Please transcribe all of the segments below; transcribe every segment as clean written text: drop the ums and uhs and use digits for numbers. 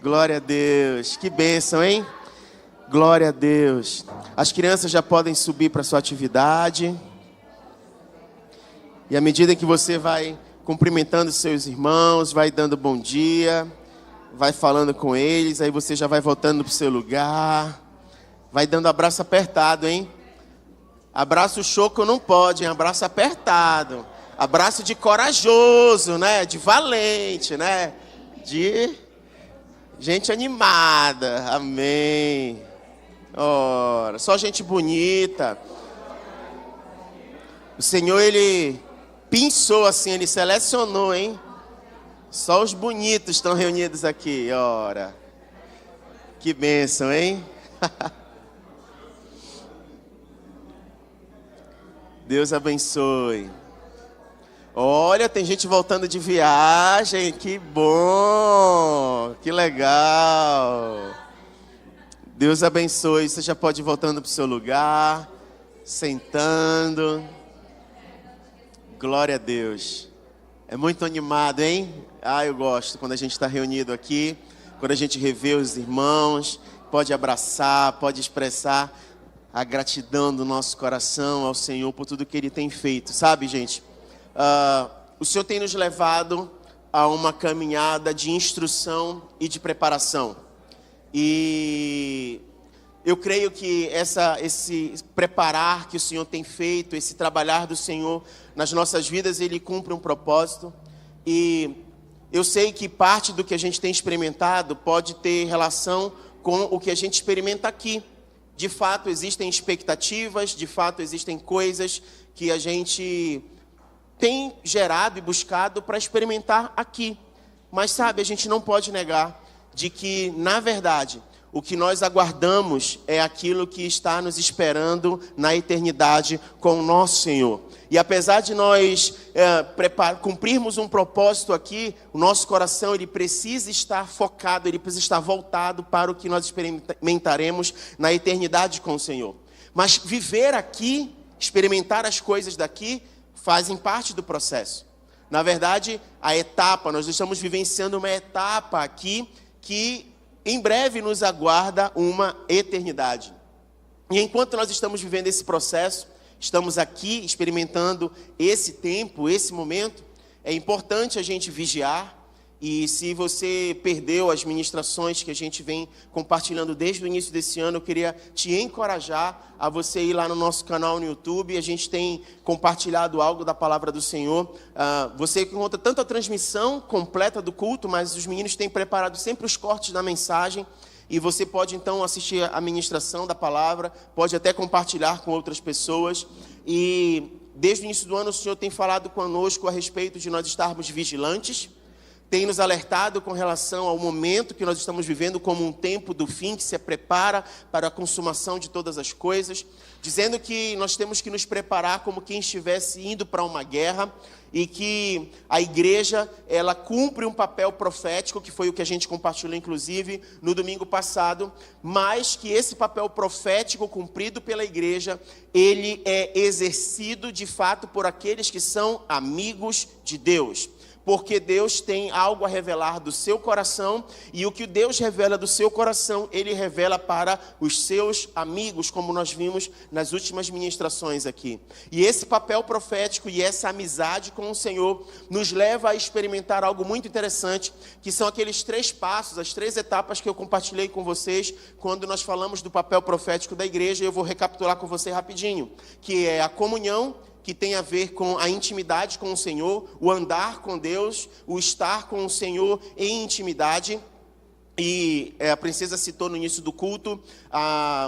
Glória a Deus. Que bênção, hein? Glória a Deus. As crianças já podem subir para a sua atividade. E à medida que você vai cumprimentando seus irmãos, vai dando bom dia, vai falando com eles, aí você já vai voltando para o seu lugar. Vai dando abraço apertado, hein? Abraço choco não pode, hein? Abraço apertado. Abraço de corajoso, né? De valente, né? De gente animada. Amém. Ora, só gente bonita. O Senhor, Ele pensou assim, Ele selecionou, hein? Só os bonitos estão reunidos aqui, ora. Que bênção, hein? Deus abençoe. Olha, tem gente voltando de viagem, que bom, que legal. Deus abençoe, você já pode ir voltando para o seu lugar, sentando. Glória a Deus. É muito animado, hein? Eu gosto quando a gente está reunido aqui, quando a gente revê os irmãos, pode abraçar, pode expressar a gratidão do nosso coração ao Senhor por tudo que Ele tem feito. Sabe, gente? O Senhor tem nos levado a uma caminhada de instrução e de preparação. E eu creio que esse preparar que o Senhor tem feito, esse trabalhar do Senhor nas nossas vidas, Ele cumpre um propósito. E eu sei que parte do que a gente tem experimentado pode ter relação com o que a gente experimenta aqui. De fato, existem expectativas, de fato, existem coisas que a gente tem gerado e buscado para experimentar aqui. Mas, sabe, a gente não pode negar de que, na verdade, o que nós aguardamos é aquilo que está nos esperando na eternidade com o nosso Senhor. E apesar de nós cumprirmos um propósito aqui, o nosso coração ele precisa estar focado, ele precisa estar voltado para o que nós experimentaremos na eternidade com o Senhor. Mas viver aqui, experimentar as coisas daqui, fazem parte do processo. Na verdade, nós estamos vivenciando uma etapa aqui que em breve nos aguarda uma eternidade. E enquanto nós estamos vivendo esse processo, estamos aqui experimentando esse tempo, esse momento, é importante a gente vigiar. E se você perdeu as ministrações que a gente vem compartilhando desde o início desse ano, eu queria te encorajar a você ir lá no nosso canal no YouTube. A gente tem compartilhado algo da palavra do Senhor. Você encontra tanto a transmissão completa do culto, mas os meninos têm preparado sempre os cortes da mensagem. E você pode então assistir a ministração da palavra, pode até compartilhar com outras pessoas. E desde o início do ano o Senhor tem falado conosco a respeito de nós estarmos vigilantes. Tem nos alertado com relação ao momento que nós estamos vivendo como um tempo do fim, que se prepara para a consumação de todas as coisas, dizendo que nós temos que nos preparar como quem estivesse indo para uma guerra e que a igreja, ela cumpre um papel profético, que foi o que a gente compartilhou, inclusive, no domingo passado, mas que esse papel profético cumprido pela igreja, ele é exercido de fato por aqueles que são amigos de Deus. Porque Deus tem algo a revelar do seu coração, e o que Deus revela do seu coração, Ele revela para os seus amigos, como nós vimos nas últimas ministrações aqui. E esse papel profético e essa amizade com o Senhor nos leva a experimentar algo muito interessante, que são aqueles 3 passos, as 3 etapas que eu compartilhei com vocês quando nós falamos do papel profético da igreja. Eu vou recapitular com você rapidinho, que é a comunhão, que tem a ver com a intimidade com o Senhor, o andar com Deus, o estar com o Senhor em intimidade. E a princesa citou no início do culto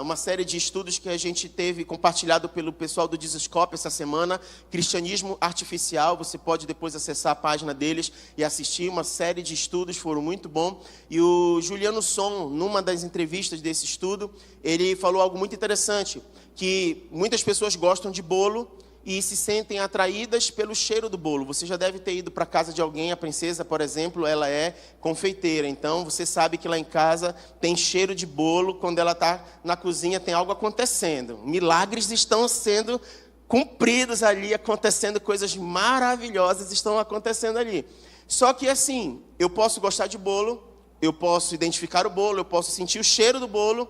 uma série de estudos que a gente teve compartilhado pelo pessoal do Dizescope essa semana, Cristianismo Artificial. Você pode depois acessar a página deles e assistir uma série de estudos, foram muito bons. E o Juliano Som, numa das entrevistas desse estudo, ele falou algo muito interessante, que muitas pessoas gostam de bolo e se sentem atraídas pelo cheiro do bolo. Você já deve ter ido para a casa de alguém, a princesa, por exemplo, ela é confeiteira. Então, você sabe que lá em casa tem cheiro de bolo, quando ela está na cozinha tem algo acontecendo. Milagres estão sendo cumpridos ali, acontecendo, coisas maravilhosas estão acontecendo ali. Só que assim, eu posso gostar de bolo, eu posso identificar o bolo, eu posso sentir o cheiro do bolo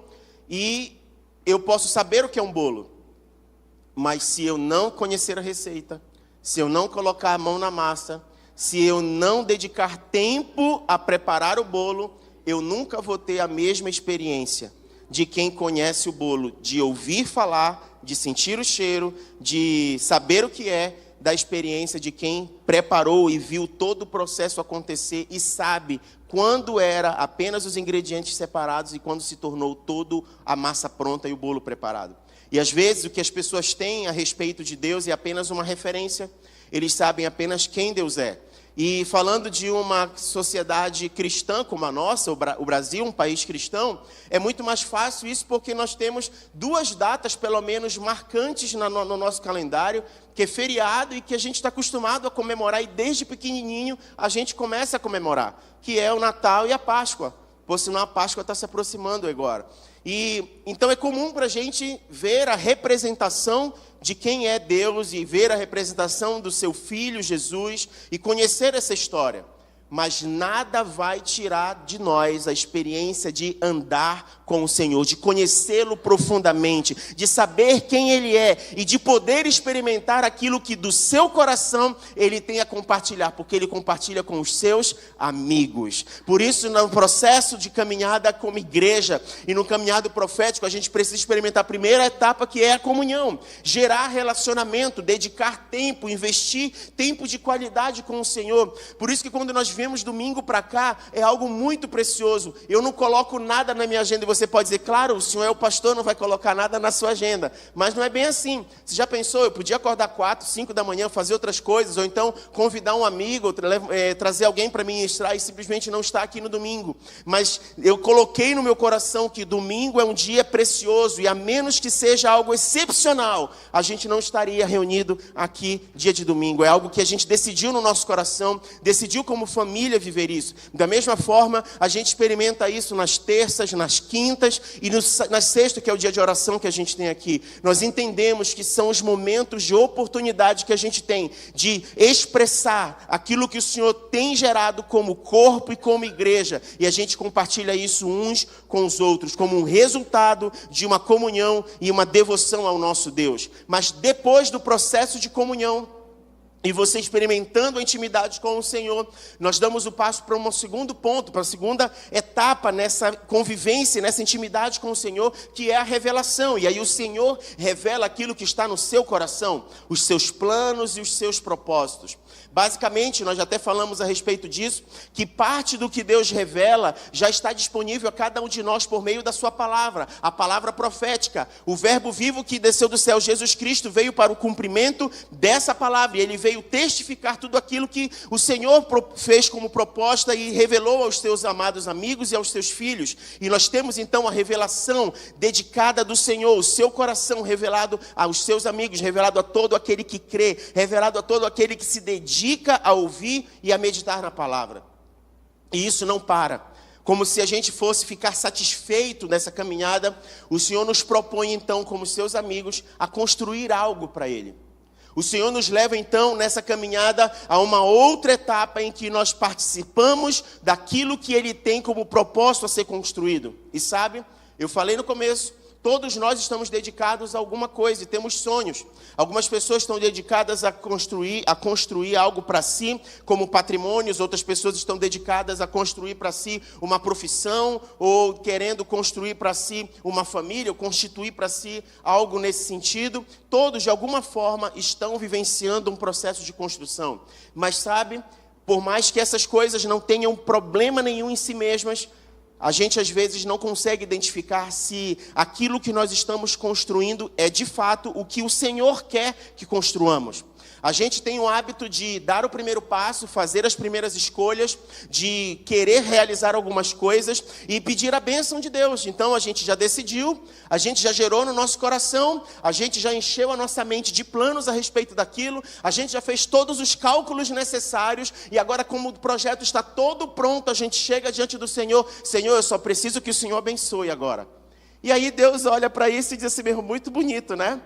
e eu posso saber o que é um bolo. Mas se eu não conhecer a receita, se eu não colocar a mão na massa, se eu não dedicar tempo a preparar o bolo, eu nunca vou ter a mesma experiência de quem conhece o bolo, de ouvir falar, de sentir o cheiro, de saber o que é, da experiência de quem preparou e viu todo o processo acontecer e sabe quando era apenas os ingredientes separados e quando se tornou toda a massa pronta e o bolo preparado. E às vezes o que as pessoas têm a respeito de Deus é apenas uma referência, eles sabem apenas quem Deus é. E falando de uma sociedade cristã como a nossa, o Brasil, um país cristão, é muito mais fácil isso porque nós temos 2 datas, pelo menos, marcantes no nosso calendário, que é feriado e que a gente está acostumado a comemorar, e desde pequenininho a gente começa a comemorar, que é o Natal e a Páscoa, por sinal a Páscoa está se aproximando agora. E então é comum para a gente ver a representação de quem é Deus e ver a representação do seu Filho Jesus e conhecer essa história. Mas nada vai tirar de nós a experiência de andar com o Senhor, de conhecê-lo profundamente, de saber quem Ele é e de poder experimentar aquilo que do seu coração Ele tem a compartilhar, porque Ele compartilha com os seus amigos. Por isso, no processo de caminhada como igreja e no caminhado profético, a gente precisa experimentar a primeira etapa, que é a comunhão, gerar relacionamento, dedicar tempo, investir tempo de qualidade com o Senhor. Por isso que quando nós viemos domingo para cá, é algo muito precioso. Eu não coloco nada na minha agenda, e você pode dizer, claro, o senhor é o pastor, não vai colocar nada na sua agenda. Mas não é bem assim. Você já pensou, eu podia acordar 4, 5 da manhã, fazer outras coisas, ou então convidar um amigo, trazer alguém para ministrar e simplesmente não estar aqui no domingo. Mas eu coloquei no meu coração que domingo é um dia precioso, e a menos que seja algo excepcional, a gente não estaria reunido aqui dia de domingo. É algo que a gente decidiu no nosso coração, decidiu como família viver isso. Da mesma forma, a gente experimenta isso nas terças, nas quintas e na sexta, que é o dia de oração que a gente tem aqui. Nós entendemos que são os momentos de oportunidade que a gente tem de expressar aquilo que o Senhor tem gerado como corpo e como igreja. E a gente compartilha isso uns com os outros, como um resultado de uma comunhão e uma devoção ao nosso Deus. Mas depois do processo de comunhão, e você experimentando a intimidade com o Senhor, nós damos o passo para um segundo ponto, para a segunda etapa nessa convivência, nessa intimidade com o Senhor, que é a revelação. E aí o Senhor revela aquilo que está no seu coração, os seus planos e os seus propósitos. Basicamente, nós já até falamos a respeito disso, que parte do que Deus revela já está disponível a cada um de nós por meio da sua palavra, a palavra profética. O verbo vivo que desceu do céu, Jesus Cristo, veio para o cumprimento dessa palavra, e ele veio testificar tudo aquilo que o Senhor fez como proposta e revelou aos seus amados amigos e aos seus filhos. E nós temos então a revelação dedicada do Senhor, o seu coração revelado aos seus amigos, revelado a todo aquele que crê, revelado a todo aquele que se dedica a ouvir e a meditar na palavra. E isso não para. Como se a gente fosse ficar satisfeito nessa caminhada, o Senhor nos propõe então, como seus amigos, a construir algo para Ele. O Senhor nos leva então nessa caminhada a uma outra etapa em que nós participamos daquilo que Ele tem como propósito a ser construído. E sabe, eu falei no começo, todos nós estamos dedicados a alguma coisa e temos sonhos. Algumas pessoas estão dedicadas a construir algo para si, como patrimônios. Outras pessoas estão dedicadas a construir para si uma profissão, ou querendo construir para si uma família, ou constituir para si algo nesse sentido. Todos, de alguma forma, estão vivenciando um processo de construção. Mas sabe, por mais que essas coisas não tenham problema nenhum em si mesmas, a gente às vezes não consegue identificar se aquilo que nós estamos construindo é de fato o que o Senhor quer que construamos. A gente tem o hábito de dar o primeiro passo, fazer as primeiras escolhas, de querer realizar algumas coisas e pedir a bênção de Deus. Então a gente já decidiu, a gente já gerou no nosso coração, a gente já encheu a nossa mente de planos a respeito daquilo, a gente já fez todos os cálculos necessários e agora, como o projeto está todo pronto, a gente chega diante do Senhor. Senhor, eu só preciso que o Senhor abençoe agora. E aí Deus olha para isso e diz assim mesmo, muito bonito, né?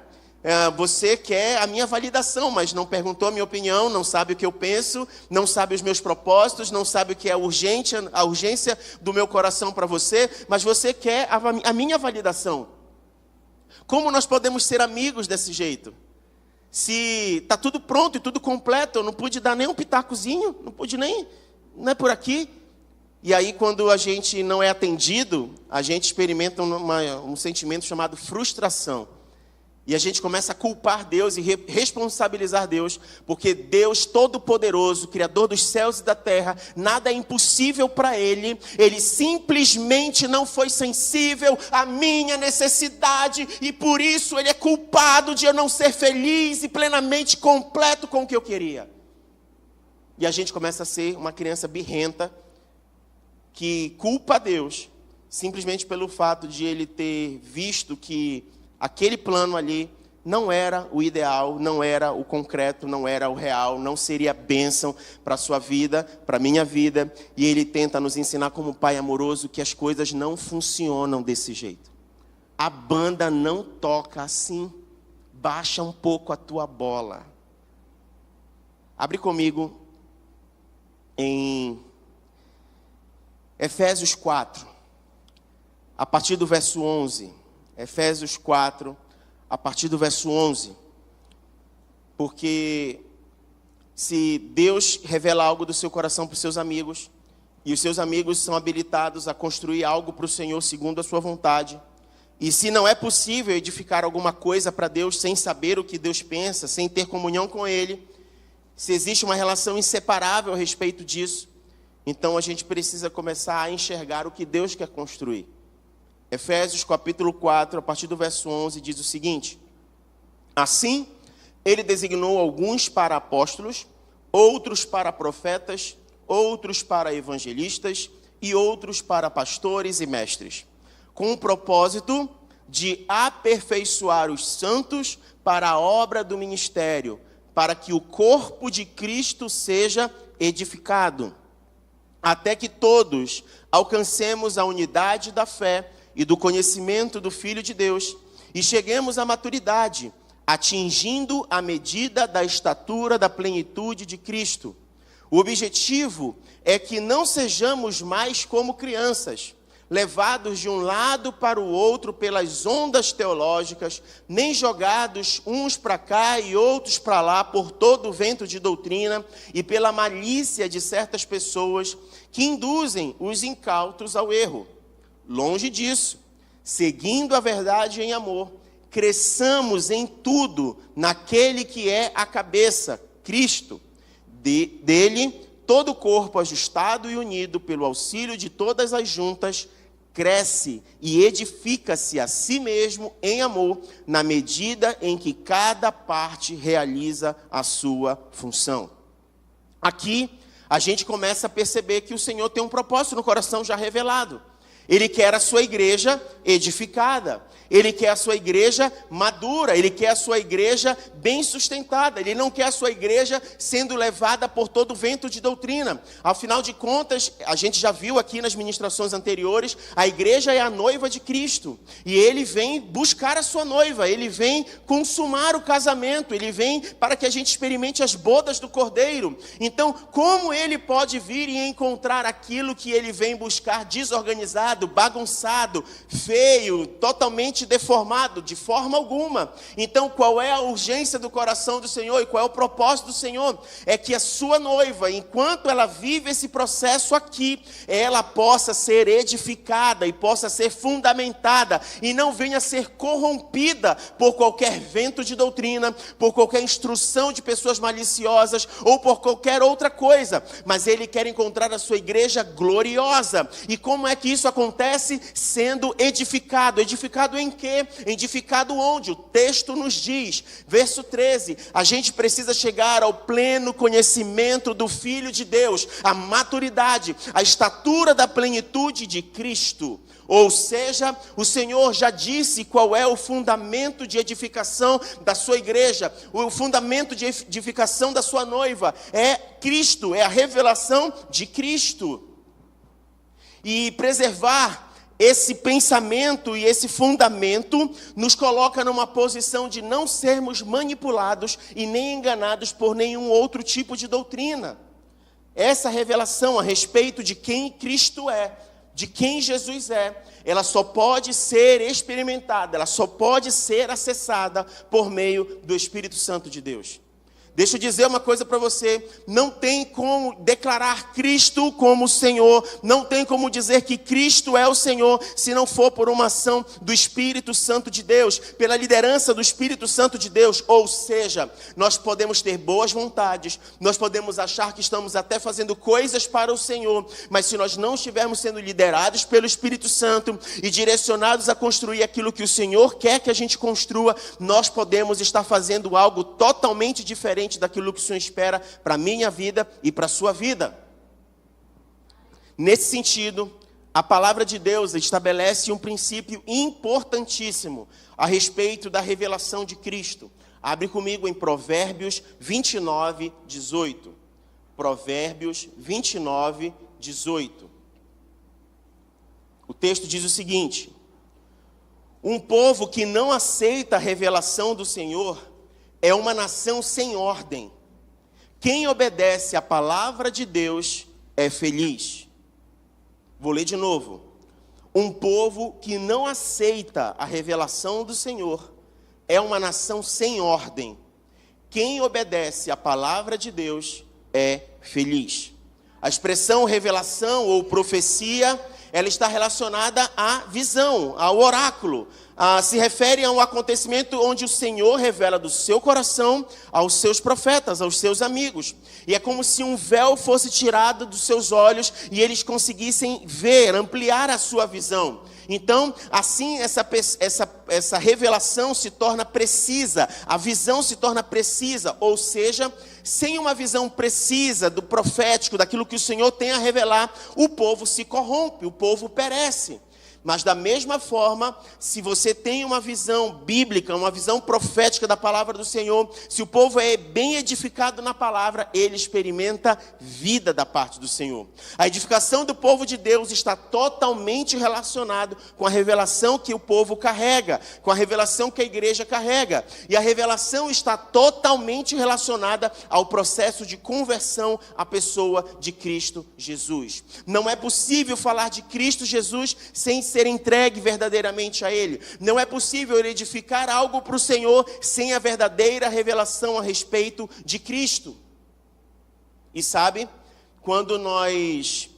Você quer a minha validação, mas não perguntou a minha opinião, não sabe o que eu penso, não sabe os meus propósitos, não sabe o que é a urgência do meu coração para você, mas você quer a minha validação. Como nós podemos ser amigos desse jeito? Se está tudo pronto e tudo completo, eu não pude dar nem um pitacozinho, não pude nem, não é por aqui. E aí, quando a gente não é atendido, a gente experimenta um sentimento chamado frustração. E a gente começa a culpar Deus e responsabilizar Deus, porque Deus Todo-Poderoso, Criador dos céus e da terra, nada é impossível para Ele. Ele simplesmente não foi sensível à minha necessidade e por isso Ele é culpado de eu não ser feliz e plenamente completo com o que eu queria. E a gente começa a ser uma criança birrenta que culpa a Deus simplesmente pelo fato de Ele ter visto que aquele plano ali não era o ideal, não era o concreto, não era o real, não seria bênção para a sua vida, para a minha vida. E Ele tenta nos ensinar como Pai amoroso que as coisas não funcionam desse jeito. A banda não toca assim. Baixa um pouco a tua bola. Abre comigo em Efésios 4, a partir do verso 11. Efésios 4, a partir do verso 11. Porque se Deus revela algo do seu coração para os seus amigos, e os seus amigos são habilitados a construir algo para o Senhor segundo a sua vontade, e se não é possível edificar alguma coisa para Deus sem saber o que Deus pensa, sem ter comunhão com Ele, se existe uma relação inseparável a respeito disso, então a gente precisa começar a enxergar o que Deus quer construir. Efésios capítulo 4, a partir do verso 11, diz o seguinte: assim, Ele designou alguns para apóstolos, outros para profetas, outros para evangelistas e outros para pastores e mestres, com o propósito de aperfeiçoar os santos para a obra do ministério, para que o corpo de Cristo seja edificado, até que todos alcancemos a unidade da fé e do conhecimento do Filho de Deus, e cheguemos à maturidade, atingindo a medida da estatura da plenitude de Cristo. O objetivo é que não sejamos mais como crianças, levados de um lado para o outro pelas ondas teológicas, nem jogados uns para cá e outros para lá por todo o vento de doutrina e pela malícia de certas pessoas que induzem os incautos ao erro. Longe disso, seguindo a verdade em amor, cresçamos em tudo naquele que é a cabeça, Cristo. Dele, todo o corpo ajustado e unido pelo auxílio de todas as juntas, cresce e edifica-se a si mesmo em amor, na medida em que cada parte realiza a sua função. Aqui, a gente começa a perceber que o Senhor tem um propósito no coração já revelado. Ele quer a sua igreja edificada. Ele quer a sua igreja madura. Ele quer a sua igreja bem sustentada. Ele não quer a sua igreja sendo levada por todo vento de doutrina. Afinal de contas, a gente já viu aqui nas ministrações anteriores, a igreja é a noiva de Cristo. E Ele vem buscar a sua noiva. Ele vem consumar o casamento. Ele vem para que a gente experimente as bodas do Cordeiro. Então, como Ele pode vir e encontrar aquilo que Ele vem buscar desorganizado, bagunçado, feio, totalmente deformado? De forma alguma. Então, qual é a urgência do coração do Senhor e qual é o propósito do Senhor? É que a sua noiva, enquanto ela vive esse processo aqui, ela possa ser edificada e possa ser fundamentada e não venha a ser corrompida por qualquer vento de doutrina, por qualquer instrução de pessoas maliciosas ou por qualquer outra coisa. Mas Ele quer encontrar a sua igreja gloriosa. E como é que isso acontece? Sendo edificado. Edificado em quê? Edificado onde? O texto nos diz, verso 13, a gente precisa chegar ao pleno conhecimento do Filho de Deus, a maturidade, a estatura da plenitude de Cristo. Ou seja, o Senhor já disse qual é o fundamento de edificação da sua igreja, o fundamento de edificação da sua noiva, é Cristo, é a revelação de Cristo. E preservar esse pensamento e esse fundamento nos coloca numa posição de não sermos manipulados e nem enganados por nenhum outro tipo de doutrina. Essa revelação a respeito de quem Cristo é, de quem Jesus é, ela só pode ser experimentada, ela só pode ser acessada por meio do Espírito Santo de Deus. Deixa eu dizer uma coisa para você, não tem como declarar Cristo como Senhor, não tem como dizer que Cristo é o Senhor, se não for por uma ação do Espírito Santo de Deus, pela liderança do Espírito Santo de Deus. Ou seja, nós podemos ter boas vontades, nós podemos achar que estamos até fazendo coisas para o Senhor, mas se nós não estivermos sendo liderados pelo Espírito Santo e direcionados a construir aquilo que o Senhor quer que a gente construa, nós podemos estar fazendo algo totalmente diferente daquilo que o Senhor espera para a minha vida e para a sua vida. Nesse sentido, a palavra de Deus estabelece um princípio importantíssimo a respeito da revelação de Cristo. Abre comigo em Provérbios 29, 18. Provérbios 29, 18. O texto diz o seguinte: um povo que não aceita a revelação do Senhor é uma nação sem ordem. Quem obedece à palavra de Deus é feliz. Vou ler de novo. Um povo que não aceita a revelação do Senhor é uma nação sem ordem. Quem obedece à palavra de Deus é feliz. A expressão revelação ou profecia, ela está relacionada à visão, ao oráculo. Se refere a um acontecimento onde o Senhor revela do seu coração aos seus profetas, aos seus amigos. E é como se um véu fosse tirado dos seus olhos e eles conseguissem ver, ampliar a sua visão. Então, assim, essa revelação se torna precisa, a visão se torna precisa, ou seja, sem uma visão precisa do profético, daquilo que o Senhor tem a revelar, o povo se corrompe, o povo perece. Mas da mesma forma, se você tem uma visão bíblica, uma visão profética da palavra do Senhor, se o povo é bem edificado na palavra, ele experimenta vida da parte do Senhor. A edificação do povo de Deus está totalmente relacionado com a revelação que o povo carrega, com a revelação que a igreja carrega. E a revelação está totalmente relacionada ao processo de conversão à pessoa de Cristo Jesus. Não é possível falar de Cristo Jesus sem ser entregue verdadeiramente a Ele. Não é possível edificar algo para o Senhor sem a verdadeira revelação a respeito de Cristo. E sabe, quando nós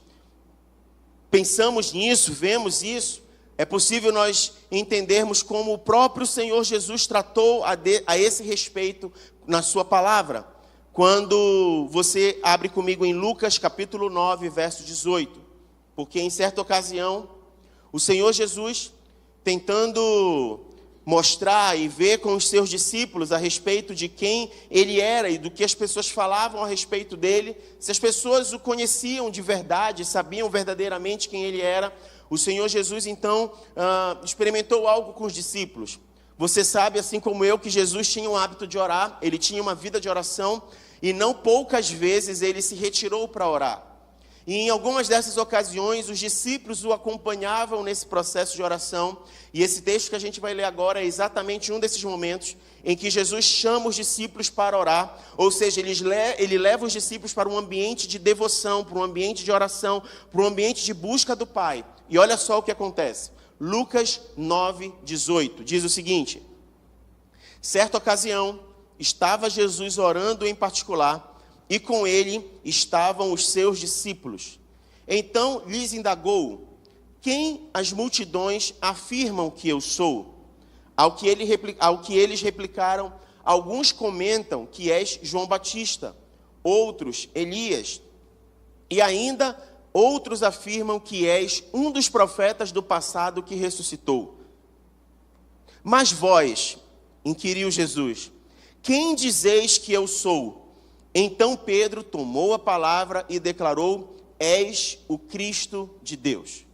pensamos nisso, vemos isso, é possível nós entendermos como o próprio Senhor Jesus tratou a esse respeito na sua palavra. Quando você abre comigo em Lucas capítulo 9, verso 18. Porque em certa ocasião, o Senhor Jesus, tentando mostrar e ver com os seus discípulos a respeito de quem Ele era e do que as pessoas falavam a respeito dele, se as pessoas o conheciam de verdade, sabiam verdadeiramente quem Ele era, o Senhor Jesus então experimentou algo com os discípulos. Você sabe, assim como eu, que Jesus tinha um hábito de orar, Ele tinha uma vida de oração e não poucas vezes Ele se retirou para orar. E em algumas dessas ocasiões, os discípulos o acompanhavam nesse processo de oração. E esse texto que a gente vai ler agora é exatamente um desses momentos em que Jesus chama os discípulos para orar. Ou seja, ele leva os discípulos para um ambiente de devoção, para um ambiente de oração, para um ambiente de busca do Pai. E olha só o que acontece. Lucas 9, 18 diz o seguinte: certa ocasião, estava Jesus orando em particular, e com ele estavam os seus discípulos. Então lhes indagou: quem as multidões afirmam que eu sou? Ao que eles replicaram: alguns comentam que és João Batista, outros Elias, e ainda outros afirmam que és um dos profetas do passado que ressuscitou. Mas vós, inquiriu Jesus, quem dizeis que eu sou? Então Pedro tomou a palavra e declarou: és o Cristo de Deus.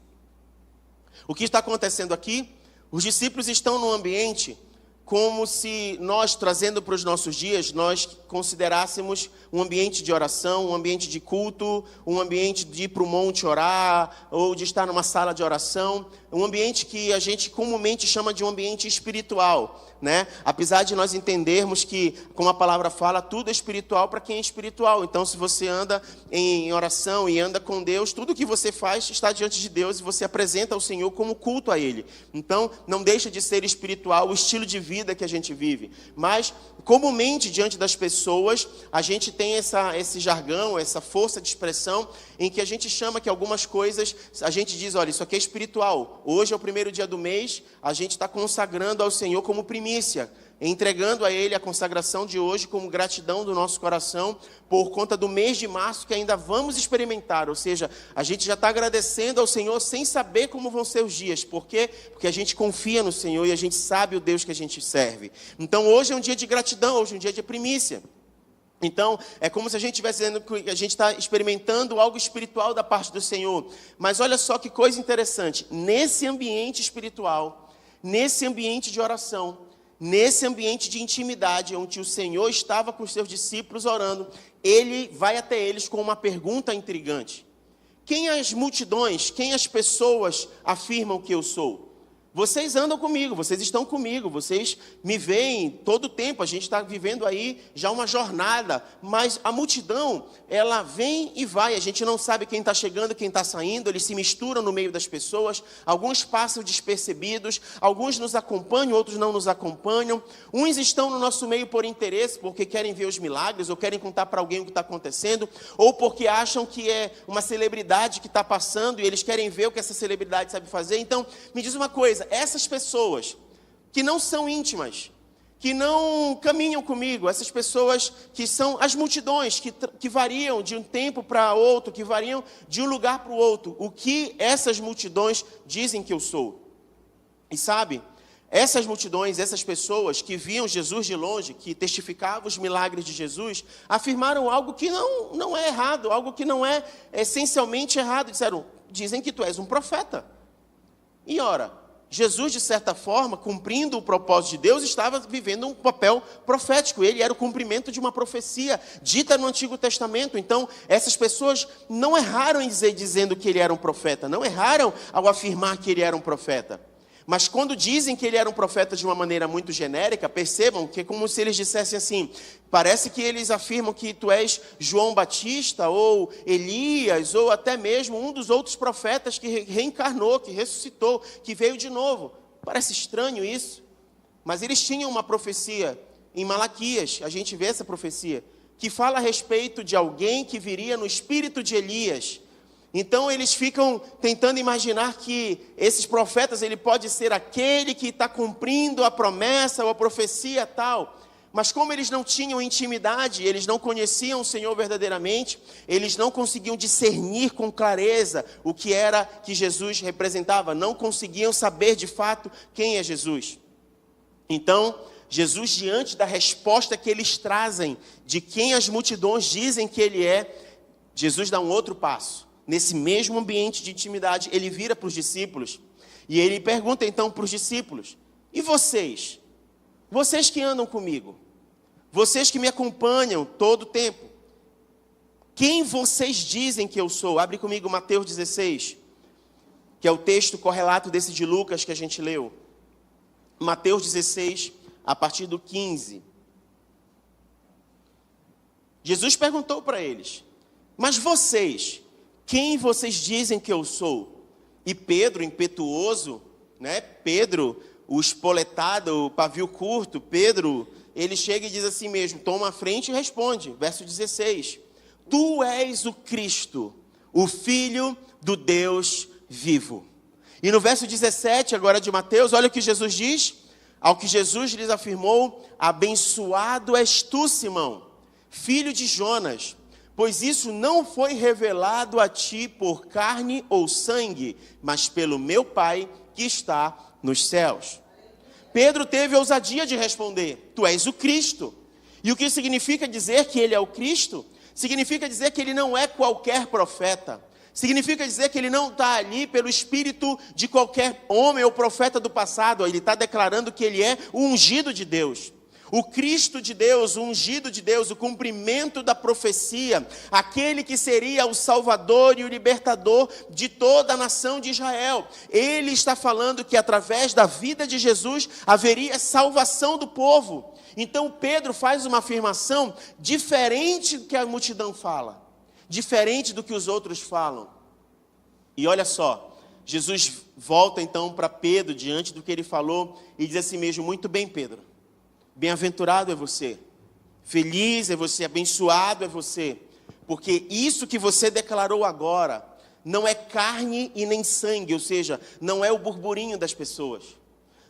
O que está acontecendo aqui? Os discípulos estão num ambiente como se nós, trazendo para os nossos dias, nós considerássemos um ambiente de oração, um ambiente de culto, um ambiente de ir para o monte orar, ou de estar numa sala de oração, um ambiente que a gente comumente chama de um ambiente espiritual, né? Apesar de nós entendermos que, como a palavra fala, tudo é espiritual para quem é espiritual. Então, se você anda em oração e anda com Deus, tudo que você faz está diante de Deus e você apresenta ao Senhor como culto a Ele. Então, não deixa de ser espiritual o estilo de vida que a gente vive. Mas, comumente, diante das pessoas, a gente tem esse jargão, essa força de expressão, em que a gente chama que algumas coisas, a gente diz, olha, isso aqui é espiritual. Hoje é o primeiro dia do mês, a gente está consagrando ao Senhor como primícia, entregando a Ele a consagração de hoje como gratidão do nosso coração por conta do mês de março que ainda vamos experimentar. Ou seja, a gente já está agradecendo ao Senhor sem saber como vão ser os dias. Por quê? Porque a gente confia no Senhor e a gente sabe o Deus que a gente serve. Então hoje é um dia de gratidão, hoje é um dia de primícia. Então, é como se a gente estivesse dizendo que a gente está experimentando algo espiritual da parte do Senhor. Mas olha só que coisa interessante. Nesse ambiente espiritual, nesse ambiente de oração, nesse ambiente de intimidade, onde o Senhor estava com os seus discípulos orando, Ele vai até eles com uma pergunta intrigante. Quem as multidões, quem as pessoas afirmam que eu sou? Vocês andam comigo, vocês estão comigo, vocês me veem todo o tempo, a gente está vivendo aí já uma jornada, mas a multidão, ela vem e vai, a gente não sabe quem está chegando, quem está saindo, eles se misturam no meio das pessoas, alguns passam despercebidos, alguns nos acompanham, outros não nos acompanham, uns estão no nosso meio por interesse, porque querem ver os milagres, ou querem contar para alguém o que está acontecendo, ou porque acham que é uma celebridade que está passando, e eles querem ver o que essa celebridade sabe fazer. Então, me diz uma coisa, essas pessoas que não são íntimas, que não caminham comigo, essas pessoas que são as multidões, que variam de um tempo para outro, que variam de um lugar para o outro, o que essas multidões dizem que eu sou? E sabe, essas multidões, essas pessoas que viam Jesus de longe, que testificavam os milagres de Jesus, afirmaram algo que não é errado, algo que não é essencialmente errado. Dizem que tu és um profeta. E ora, Jesus, de certa forma, cumprindo o propósito de Deus, estava vivendo um papel profético. Ele era o cumprimento de uma profecia dita no Antigo Testamento. Então, essas pessoas não erraram em dizendo que ele era um profeta. Não erraram ao afirmar que ele era um profeta. Mas quando dizem que ele era um profeta de uma maneira muito genérica, percebam que é como se eles dissessem assim, parece que eles afirmam que tu és João Batista, ou Elias, ou até mesmo um dos outros profetas que reencarnou, que ressuscitou, que veio de novo. Parece estranho isso, mas eles tinham uma profecia em Malaquias, a gente vê essa profecia, que fala a respeito de alguém que viria no espírito de Elias. Então eles ficam tentando imaginar que esses profetas, ele pode ser aquele que está cumprindo a promessa ou a profecia tal. Mas como eles não tinham intimidade, eles não conheciam o Senhor verdadeiramente, eles não conseguiam discernir com clareza o que era que Jesus representava, não conseguiam saber de fato quem é Jesus. Então, Jesus, diante da resposta que eles trazem de quem as multidões dizem que ele é, Jesus dá um outro passo. Nesse mesmo ambiente de intimidade, ele vira para os discípulos e ele pergunta então para os discípulos: e vocês? Vocês que andam comigo, vocês que me acompanham todo o tempo, quem vocês dizem que eu sou? Abre comigo Mateus 16, que é o texto correlato desse de Lucas que a gente leu. Mateus 16, a partir do 15. Jesus perguntou para eles: mas vocês, quem vocês dizem que eu sou? E Pedro, impetuoso, né? Pedro, o espoletado, o pavio curto, Pedro, ele chega e diz assim mesmo, toma a frente e responde, verso 16. Tu és o Cristo, o Filho do Deus vivo. E no verso 17, agora de Mateus, olha o que Jesus diz. Ao que Jesus lhes afirmou: abençoado és tu, Simão, filho de Jonas, pois isso não foi revelado a ti por carne ou sangue, mas pelo meu Pai que está nos céus. Pedro teve a ousadia de responder: tu és o Cristo. E o que significa dizer que ele é o Cristo? Significa dizer que ele não é qualquer profeta. Significa dizer que ele não está ali pelo espírito de qualquer homem ou profeta do passado. Ele está declarando que ele é o ungido de Deus. O Cristo de Deus, o ungido de Deus, o cumprimento da profecia, aquele que seria o Salvador e o libertador de toda a nação de Israel. Ele está falando que através da vida de Jesus haveria salvação do povo. Então Pedro faz uma afirmação diferente do que a multidão fala, diferente do que os outros falam. E olha só, Jesus volta então para Pedro, diante do que ele falou, e diz assim mesmo: muito bem, Pedro. Bem-aventurado é você, feliz é você, abençoado é você, porque isso que você declarou agora não é carne e nem sangue, ou seja, não é o burburinho das pessoas,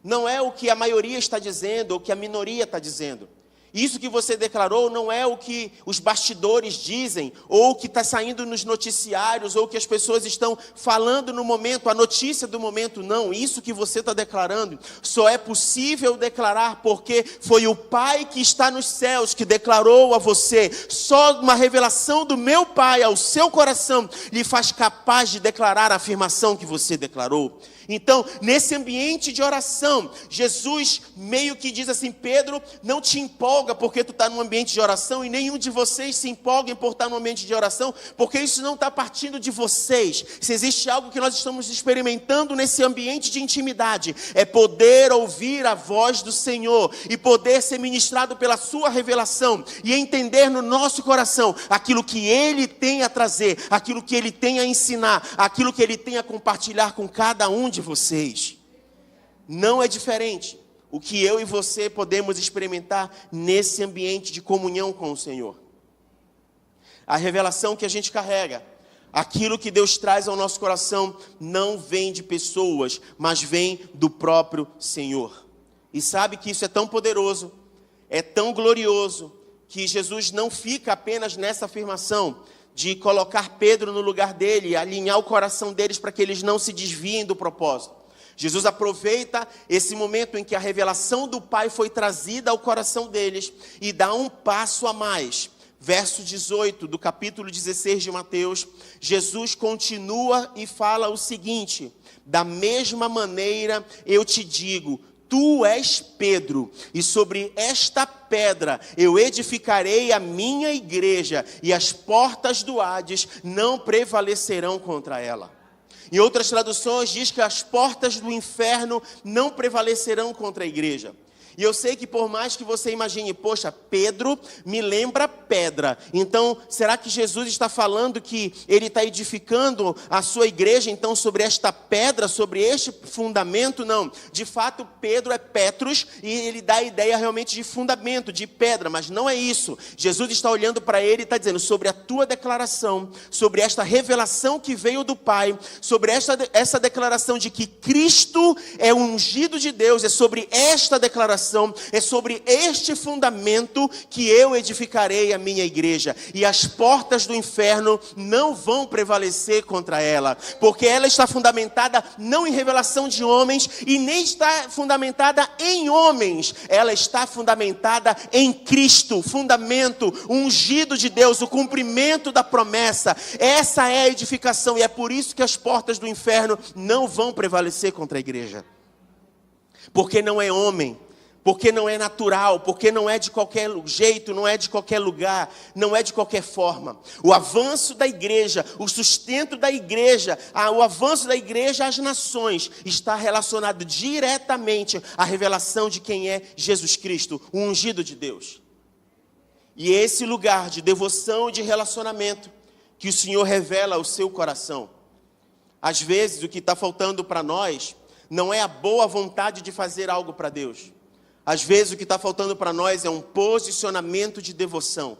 não é o que a maioria está dizendo ou o que a minoria está dizendo. Isso que você declarou não é o que os bastidores dizem, ou o que está saindo nos noticiários, ou o que as pessoas estão falando no momento, a notícia do momento. Não, isso que você está declarando só é possível declarar porque foi o Pai que está nos céus que declarou a você. Só uma revelação do meu Pai ao seu coração lhe faz capaz de declarar a afirmação que você declarou. Então, nesse ambiente de oração, Jesus meio que diz assim: Pedro, não te empolga porque tu está num ambiente de oração, e nenhum de vocês se empolguem por estar num ambiente de oração, porque isso não está partindo de vocês. Se existe algo que nós estamos experimentando nesse ambiente de intimidade, é poder ouvir a voz do Senhor, e poder ser ministrado pela sua revelação, e entender no nosso coração aquilo que Ele tem a trazer, aquilo que Ele tem a ensinar, aquilo que Ele tem a compartilhar com cada um de vocês. Não é diferente o que eu e você podemos experimentar nesse ambiente de comunhão com o Senhor. A revelação que a gente carrega, aquilo que Deus traz ao nosso coração, não vem de pessoas, mas vem do próprio Senhor. E sabe que isso é tão poderoso, é tão glorioso, que Jesus não fica apenas nessa afirmação de colocar Pedro no lugar dele, alinhar o coração deles para que eles não se desviem do propósito. Jesus aproveita esse momento em que a revelação do Pai foi trazida ao coração deles e dá um passo a mais. Verso 18 do capítulo 16 de Mateus, Jesus continua e fala o seguinte: da mesma maneira eu te digo, tu és Pedro, e sobre esta pedra eu edificarei a minha igreja, e as portas do Hades não prevalecerão contra ela. Em outras traduções diz que as portas do inferno não prevalecerão contra a igreja. E eu sei que por mais que você imagine, poxa, Pedro me lembra pedra. Então, será que Jesus está falando que ele está edificando a sua igreja, então, sobre esta pedra, sobre este fundamento? Não. De fato, Pedro é Petrus e ele dá a ideia realmente de fundamento, de pedra, mas não é isso. Jesus está olhando para ele e está dizendo: sobre a tua declaração, sobre esta revelação que veio do Pai, sobre essa declaração de que Cristo é o ungido de Deus, é sobre esta declaração, é sobre este fundamento que eu edificarei a minha igreja, e as portas do inferno não vão prevalecer contra ela, porque ela está fundamentada não em revelação de homens, e nem está fundamentada em homens, ela está fundamentada em Cristo, fundamento, o ungido de Deus, o cumprimento da promessa. Essa é a edificação, e é por isso que as portas do inferno não vão prevalecer contra a igreja, porque não é homem, porque não é natural, porque não é de qualquer jeito, não é de qualquer lugar, não é de qualquer forma. O avanço da igreja, o sustento da igreja, o avanço da igreja às nações está relacionado diretamente à revelação de quem é Jesus Cristo, o ungido de Deus. E é esse lugar de devoção e de relacionamento que o Senhor revela ao seu coração. Às vezes o que está faltando para nós não é a boa vontade de fazer algo para Deus. Às vezes o que está faltando para nós é um posicionamento de devoção.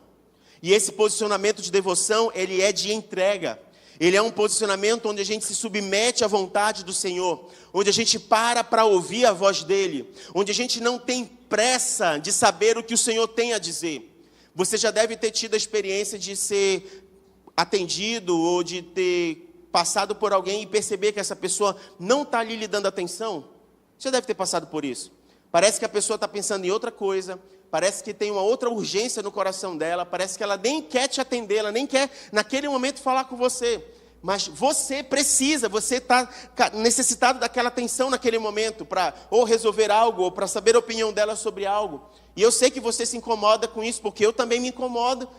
E esse posicionamento de devoção, ele é de entrega. Ele é um posicionamento onde a gente se submete à vontade do Senhor, onde a gente para ouvir a voz dEle, onde a gente não tem pressa de saber o que o Senhor tem a dizer. Você já deve ter tido a experiência de ser atendido ou de ter passado por alguém e perceber que essa pessoa não está ali lhe dando atenção. Você deve ter passado por isso. Parece que a pessoa está pensando em outra coisa, parece que tem uma outra urgência no coração dela, parece que ela nem quer te atender, ela nem quer naquele momento falar com você. Mas você precisa, você está necessitado daquela atenção naquele momento para ou resolver algo, ou para saber a opinião dela sobre algo. E eu sei que você se incomoda com isso, porque eu também me incomodo,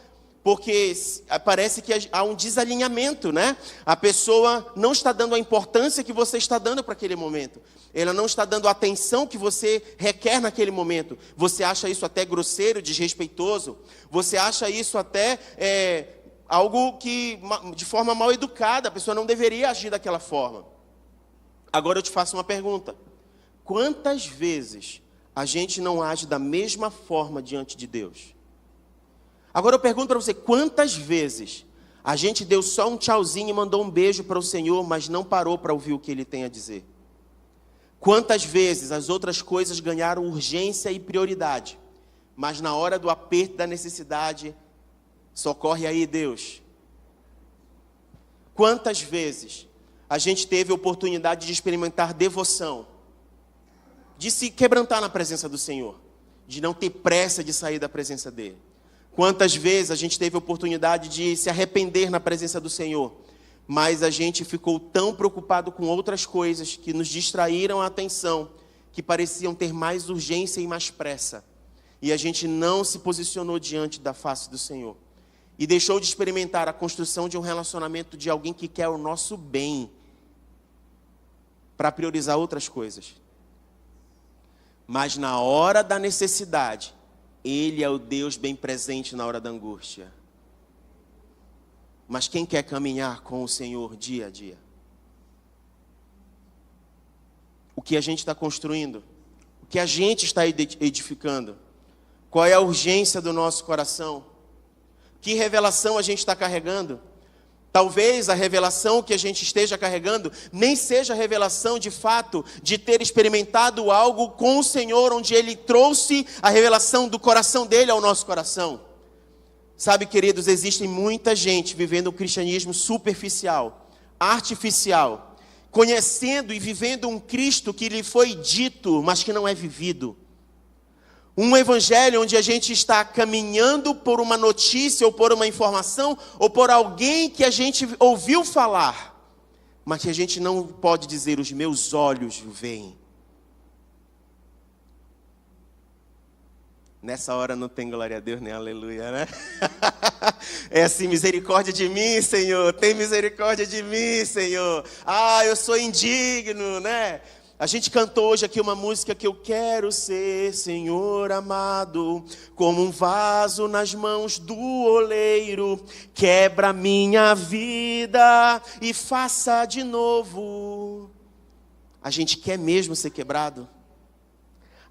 porque parece que há um desalinhamento, né? A pessoa não está dando a importância que você está dando para aquele momento. Ela não está dando a atenção que você requer naquele momento. Você acha isso até grosseiro, desrespeitoso. Você acha isso até algo que, de forma mal educada, a pessoa não deveria agir daquela forma. Agora eu te faço uma pergunta. Quantas vezes a gente não age da mesma forma diante de Deus? Agora eu pergunto para você, quantas vezes a gente deu só um tchauzinho e mandou um beijo para o Senhor, mas não parou para ouvir o que Ele tem a dizer? Quantas vezes as outras coisas ganharam urgência e prioridade, mas na hora do aperto da necessidade, socorre aí, Deus. Quantas vezes a gente teve a oportunidade de experimentar devoção, de se quebrantar na presença do Senhor, de não ter pressa de sair da presença dEle? Quantas vezes a gente teve a oportunidade de se arrepender na presença do Senhor, mas a gente ficou tão preocupado com outras coisas que nos distraíram a atenção, que pareciam ter mais urgência e mais pressa, e a gente não se posicionou diante da face do Senhor, e deixou de experimentar a construção de um relacionamento de alguém que quer o nosso bem, para priorizar outras coisas. Mas na hora da necessidade, Ele é o Deus bem presente na hora da angústia. Mas quem quer caminhar com o Senhor dia a dia? O que a gente está construindo? O que a gente está edificando? Qual é a urgência do nosso coração? Que revelação a gente está carregando? Talvez a revelação que a gente esteja carregando nem seja a revelação de fato de ter experimentado algo com o Senhor, onde Ele trouxe a revelação do coração dEle ao nosso coração. Sabe, queridos, existe muita gente vivendo um cristianismo superficial, artificial, conhecendo e vivendo um Cristo que lhe foi dito, mas que não é vivido. Um evangelho onde a gente está caminhando por uma notícia, ou por uma informação, ou por alguém que a gente ouviu falar, mas que a gente não pode dizer, os meus olhos veem. Nessa hora não tem glória a Deus nem aleluia, né? É assim, misericórdia de mim, Senhor, tem misericórdia de mim, Senhor. Ah, eu sou indigno, né? A gente cantou hoje aqui uma música que eu quero ser, Senhor amado, como um vaso nas mãos do oleiro, quebra minha vida e faça de novo. A gente quer mesmo ser quebrado?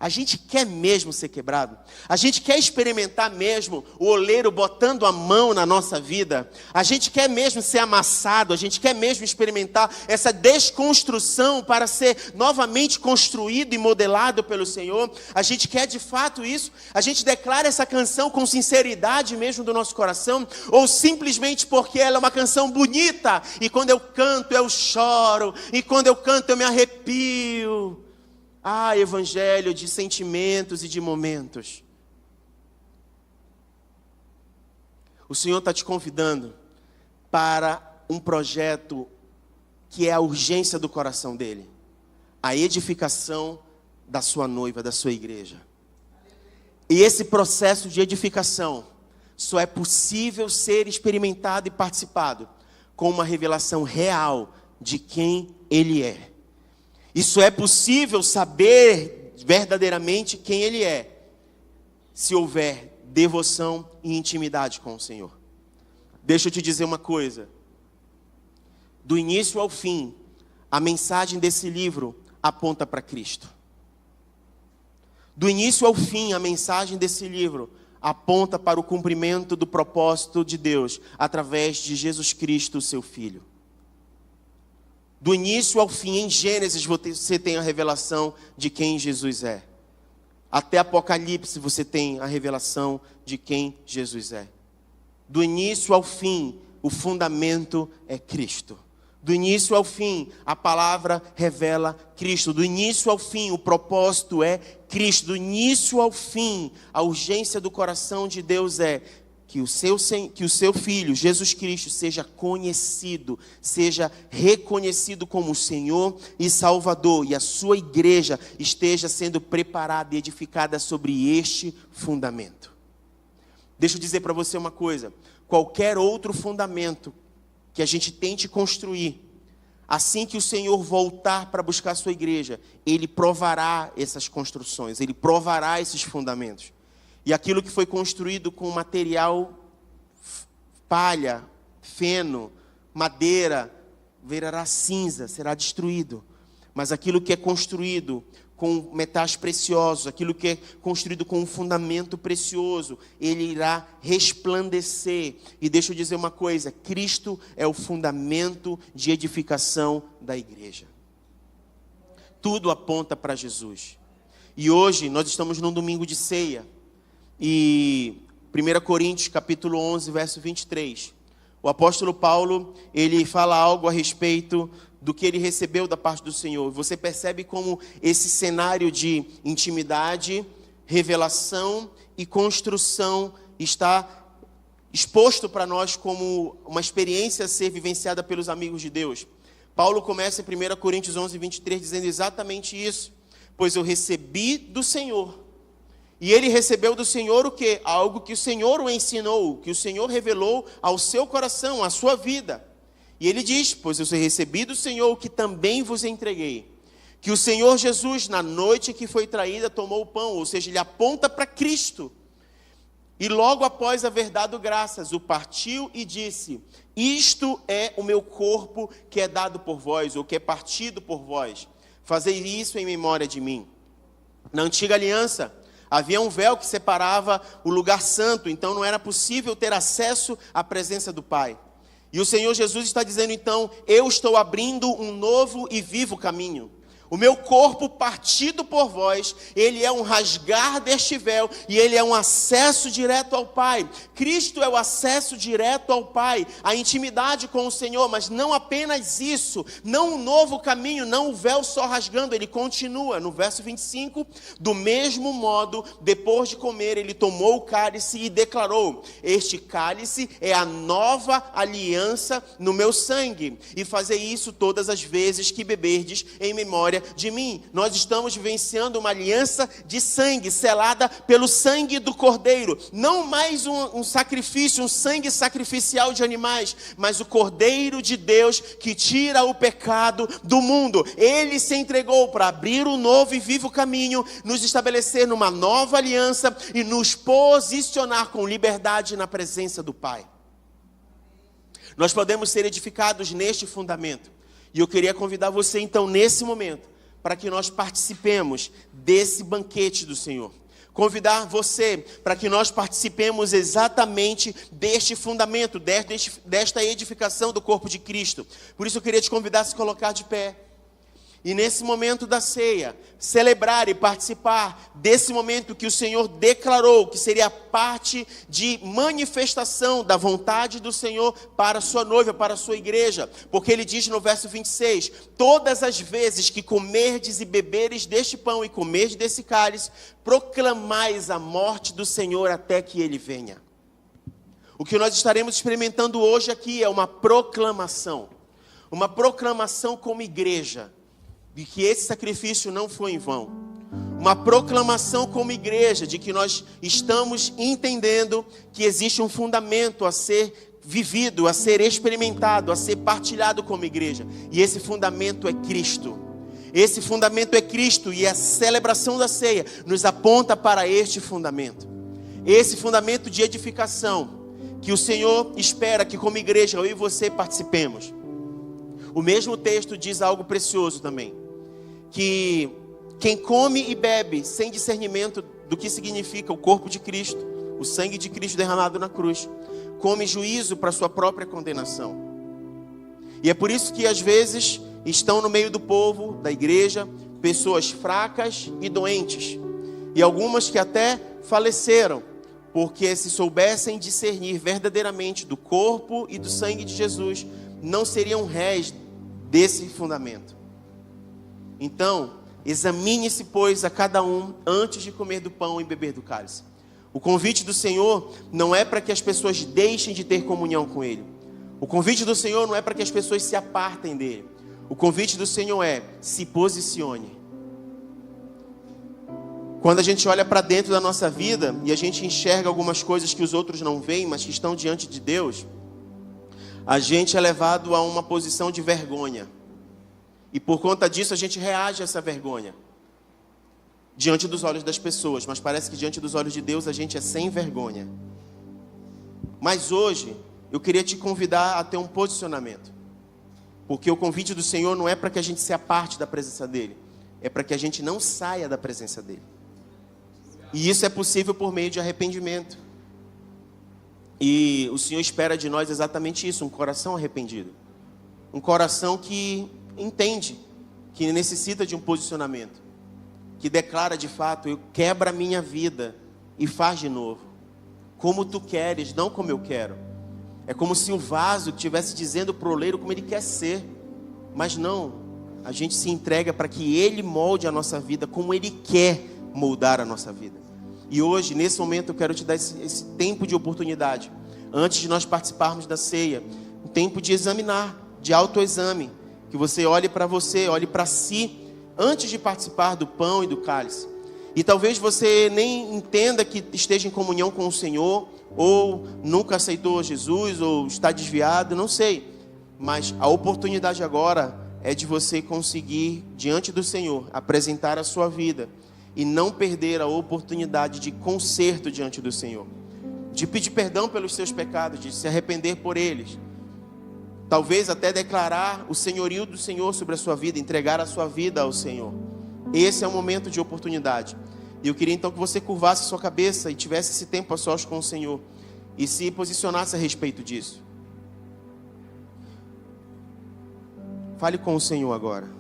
A gente quer mesmo ser quebrado? A gente quer experimentar mesmo o oleiro botando a mão na nossa vida? A gente quer mesmo ser amassado? A gente quer mesmo experimentar essa desconstrução para ser novamente construído e modelado pelo Senhor? A gente quer de fato isso? A gente declara essa canção com sinceridade mesmo do nosso coração? Ou simplesmente porque ela é uma canção bonita e quando eu canto eu choro, e quando eu canto eu me arrepio? Ah, evangelho de sentimentos e de momentos. O Senhor está te convidando para um projeto que é a urgência do coração dEle. A edificação da sua noiva, da sua igreja. E esse processo de edificação só é possível ser experimentado e participado com uma revelação real de quem Ele é. Isso é possível saber verdadeiramente quem Ele é, se houver devoção e intimidade com o Senhor. Deixa eu te dizer uma coisa. Do início ao fim, a mensagem desse livro aponta para Cristo. Do início ao fim, a mensagem desse livro aponta para o cumprimento do propósito de Deus, através de Jesus Cristo, seu Filho. Do início ao fim, em Gênesis, você tem a revelação de quem Jesus é. Até Apocalipse, você tem a revelação de quem Jesus é. Do início ao fim, o fundamento é Cristo. Do início ao fim, a palavra revela Cristo. Do início ao fim, o propósito é Cristo. Do início ao fim, a urgência do coração de Deus é que o seu Filho, Jesus Cristo, seja conhecido, seja reconhecido como Senhor e Salvador, e a sua igreja esteja sendo preparada e edificada sobre este fundamento. Deixa eu dizer para você uma coisa: qualquer outro fundamento que a gente tente construir, assim que o Senhor voltar para buscar a sua igreja, Ele provará essas construções, Ele provará esses fundamentos. E aquilo que foi construído com material, palha, feno, madeira, virará cinza, será destruído. Mas aquilo que é construído com metais preciosos, aquilo que é construído com um fundamento precioso, ele irá resplandecer. E deixa eu dizer uma coisa: Cristo é o fundamento de edificação da igreja. Tudo aponta para Jesus. E hoje nós estamos num domingo de ceia. E 1 Coríntios capítulo 11, verso 23. O apóstolo Paulo, ele fala algo a respeito do que ele recebeu da parte do Senhor. Você percebe como esse cenário de intimidade, revelação e construção está exposto para nós como uma experiência a ser vivenciada pelos amigos de Deus. Paulo começa em 1 Coríntios 11, 23, dizendo exatamente isso. Pois eu recebi do Senhor. E ele recebeu do Senhor o quê? Algo que o Senhor o ensinou, que o Senhor revelou ao seu coração, à sua vida. E ele diz: pois eu recebi do Senhor o que também vos entreguei. Que o Senhor Jesus, na noite que foi traída, tomou o pão, ou seja, ele aponta para Cristo. E logo após haver dado graças, o partiu e disse: isto é o meu corpo que é dado por vós, ou que é partido por vós. Fazei isso em memória de mim. Na antiga aliança, havia um véu que separava o lugar santo, então não era possível ter acesso à presença do Pai. E o Senhor Jesus está dizendo então: eu estou abrindo um novo e vivo caminho. O meu corpo partido por vós, ele é um rasgar deste véu e ele é um acesso direto ao Pai. Cristo é o acesso direto ao Pai, a intimidade com o Senhor, mas não apenas isso, não um novo caminho, não o véu só rasgando, ele continua. No verso 25, do mesmo modo, depois de comer, ele tomou o cálice e declarou: este cálice é a nova aliança no meu sangue, e fazei isso todas as vezes que beberdes em memória de mim. Nós estamos vivenciando uma aliança de sangue, selada pelo sangue do Cordeiro. Não mais um sacrifício, um sangue sacrificial de animais, mas o Cordeiro de Deus que tira o pecado do mundo. Ele se entregou para abrir um novo e vivo caminho, nos estabelecer numa nova aliança e nos posicionar com liberdade na presença do Pai. Nós podemos ser edificados neste fundamento. E eu queria convidar você então nesse momento para que nós participemos desse banquete do Senhor. Convidar você para que nós participemos exatamente deste fundamento, desta edificação do corpo de Cristo. Por isso eu queria te convidar a se colocar de pé. E nesse momento da ceia, celebrar e participar desse momento que o Senhor declarou que seria parte de manifestação da vontade do Senhor para a sua noiva, para a sua igreja. Porque ele diz no verso 26, todas as vezes que comerdes e beberes deste pão e comerdes desse cálice, proclamais a morte do Senhor até que ele venha. O que nós estaremos experimentando hoje aqui é uma proclamação como igreja, de que esse sacrifício não foi em vão. Uma proclamação como igreja de que nós estamos entendendo que existe um fundamento a ser vivido, a ser experimentado, a ser partilhado como igreja. E esse fundamento é Cristo. Esse fundamento é Cristo, e a celebração da ceia nos aponta para este fundamento. Esse fundamento de edificação que o Senhor espera que como igreja eu e você participemos. O mesmo texto diz algo precioso também, que quem come e bebe sem discernimento do que significa o corpo de Cristo, o sangue de Cristo derramado na cruz, come juízo para sua própria condenação. E é por isso que às vezes estão no meio do povo, da igreja, pessoas fracas e doentes, e algumas que até faleceram, porque se soubessem discernir verdadeiramente do corpo e do sangue de Jesus, não seriam réis desse fundamento. Então, examine-se, pois, a cada um antes de comer do pão e beber do cálice. O convite do Senhor não é para que as pessoas deixem de ter comunhão com Ele. O convite do Senhor não é para que as pessoas se apartem dEle. O convite do Senhor é: se posicione. Quando a gente olha para dentro da nossa vida e a gente enxerga algumas coisas que os outros não veem, mas que estão diante de Deus, a gente é levado a uma posição de vergonha. E por conta disso a gente reage a essa vergonha diante dos olhos das pessoas, mas parece que diante dos olhos de Deus a gente é sem vergonha. Mas hoje eu queria te convidar a ter um posicionamento, porque o convite do Senhor não é para que a gente se aparte da presença dEle, é para que a gente não saia da presença dEle. E isso é possível por meio de arrependimento. E o Senhor espera de nós exatamente isso, um coração arrependido, um coração que entende que necessita de um posicionamento, que declara de fato: eu quebro a minha vida e faz de novo, como tu queres, não como eu quero. É como se o vaso estivesse dizendo para o oleiro como ele quer ser, mas não, a gente se entrega para que Ele molde a nossa vida como Ele quer moldar a nossa vida. E hoje, nesse momento, eu quero te dar esse tempo de oportunidade, antes de nós participarmos da ceia, um tempo de examinar, de autoexame, que você olhe para você, olhe para si, antes de participar do pão e do cálice. E talvez você nem entenda que esteja em comunhão com o Senhor, ou nunca aceitou Jesus, ou está desviado, não sei. Mas a oportunidade agora é de você conseguir, diante do Senhor, apresentar a sua vida e não perder a oportunidade de conserto diante do Senhor, de pedir perdão pelos seus pecados, de se arrepender por eles. Talvez até declarar o senhorio do Senhor sobre a sua vida, entregar a sua vida ao Senhor. Esse é um momento de oportunidade. E eu queria então que você curvasse a sua cabeça e tivesse esse tempo a sós com o Senhor e se posicionasse a respeito disso. Fale com o Senhor agora.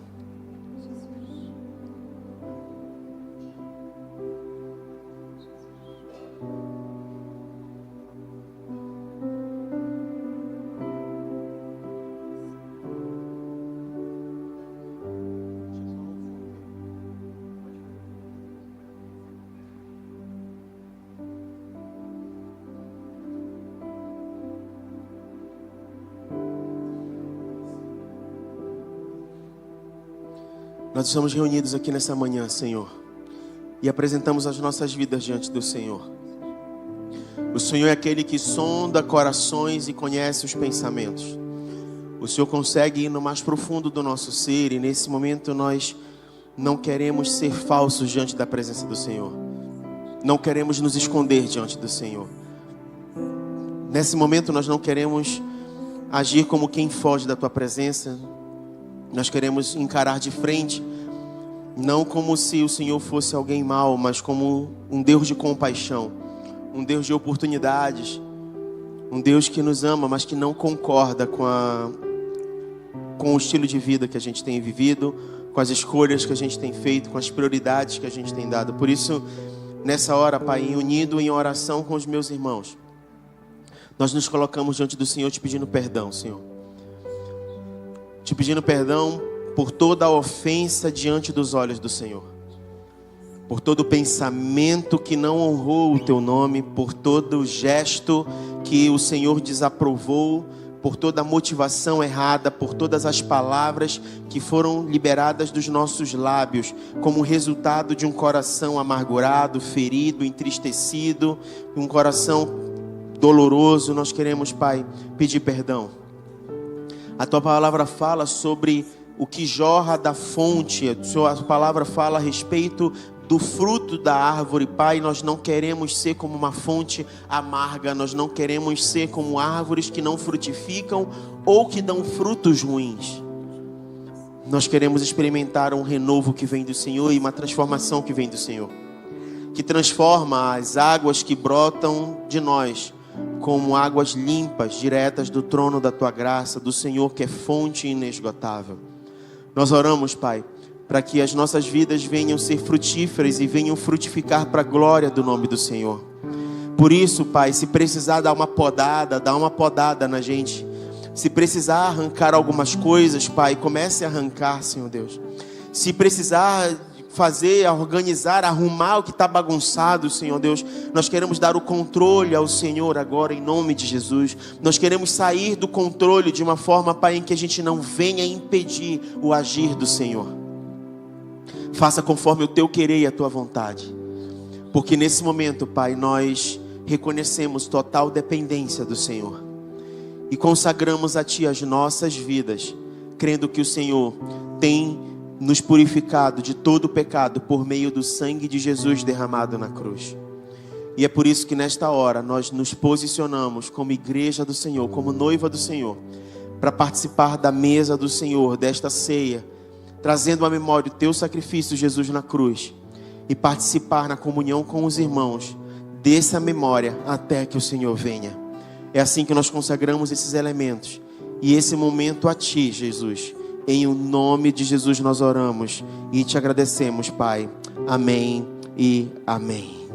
Nós estamos reunidos aqui nessa manhã, Senhor, e apresentamos as nossas vidas diante do Senhor. O Senhor é aquele que sonda corações e conhece os pensamentos. O Senhor consegue ir no mais profundo do nosso ser, e nesse momento nós não queremos ser falsos diante da presença do Senhor. Não queremos nos esconder diante do Senhor. Nesse momento nós não queremos agir como quem foge da Tua presença. Nós queremos encarar de frente, não como se o Senhor fosse alguém mau, mas como um Deus de compaixão, um Deus de oportunidades, um Deus que nos ama, mas que não concorda com o estilo de vida que a gente tem vivido, com as escolhas que a gente tem feito, com as prioridades que a gente tem dado. Por isso, nessa hora, Pai, unido em oração com os meus irmãos, nós nos colocamos diante do Senhor te pedindo perdão, Senhor. Te pedindo perdão por toda a ofensa diante dos olhos do Senhor, por todo o pensamento que não honrou o Teu nome, por todo o gesto que o Senhor desaprovou, por toda a motivação errada, por todas as palavras que foram liberadas dos nossos lábios, como resultado de um coração amargurado, ferido, entristecido, um coração doloroso. Nós queremos, Pai, pedir perdão. A Tua palavra fala sobre o que jorra da fonte. A Tua palavra fala a respeito do fruto da árvore. Pai, nós não queremos ser como uma fonte amarga. Nós não queremos ser como árvores que não frutificam ou que dão frutos ruins. Nós queremos experimentar um renovo que vem do Senhor e uma transformação que vem do Senhor, que transforma as águas que brotam de nós como águas limpas, diretas do trono da Tua graça, do Senhor, que é fonte inesgotável. Nós oramos, Pai, para que as nossas vidas venham ser frutíferas e venham frutificar para a glória do nome do Senhor. Por isso, Pai, se precisar dar uma podada, dá uma podada na gente. Se precisar arrancar algumas coisas, Pai, comece a arrancar, Senhor Deus. Se precisar fazer, a organizar, a arrumar o que está bagunçado, Senhor Deus. Nós queremos dar o controle ao Senhor agora, em nome de Jesus. Nós queremos sair do controle de uma forma, Pai, em que a gente não venha impedir o agir do Senhor. Faça conforme o Teu querer e a Tua vontade. Porque nesse momento, Pai, nós reconhecemos total dependência do Senhor. E consagramos a Ti as nossas vidas, crendo que o Senhor tem nos purificado de todo o pecado por meio do sangue de Jesus derramado na cruz. E é por isso que nesta hora nós nos posicionamos como igreja do Senhor, como noiva do Senhor, para participar da mesa do Senhor, desta ceia, trazendo à memória o Teu sacrifício, Jesus, na cruz, e participar na comunhão com os irmãos dessa memória até que o Senhor venha. É assim que nós consagramos esses elementos e esse momento a Ti, Jesus. Em o nome de Jesus nós oramos e Te agradecemos, Pai. Amém e amém.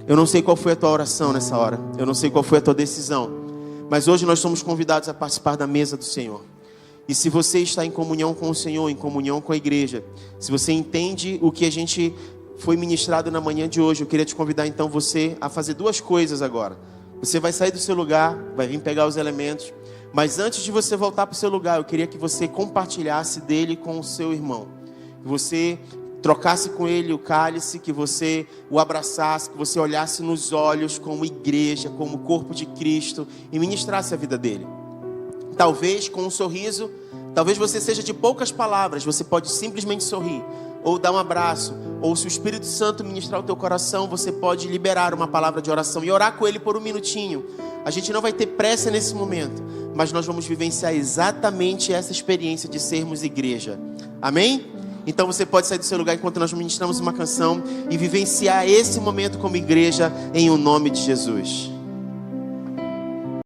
Eu não sei qual foi a tua oração nessa hora, eu não sei qual foi a tua decisão, mas hoje nós somos convidados a participar da mesa do Senhor. E se você está em comunhão com o Senhor, em comunhão com a igreja, se você entende o que a gente foi ministrado na manhã de hoje, eu queria te convidar então você a fazer duas coisas agora. Você vai sair do seu lugar, vai vir pegar os elementos, mas antes de você voltar para o seu lugar, eu queria que você compartilhasse dele com o seu irmão. Que você trocasse com ele o cálice, que você o abraçasse, que você olhasse nos olhos como igreja, como corpo de Cristo e ministrasse a vida dele. Talvez com um sorriso, talvez você seja de poucas palavras, você pode simplesmente sorrir, ou dar um abraço, ou se o Espírito Santo ministrar o teu coração, você pode liberar uma palavra de oração e orar com ele por um minutinho. A gente não vai ter pressa nesse momento, mas nós vamos vivenciar exatamente essa experiência de sermos igreja. Amém? Então você pode sair do seu lugar enquanto nós ministramos uma canção e vivenciar esse momento como igreja em o nome de Jesus.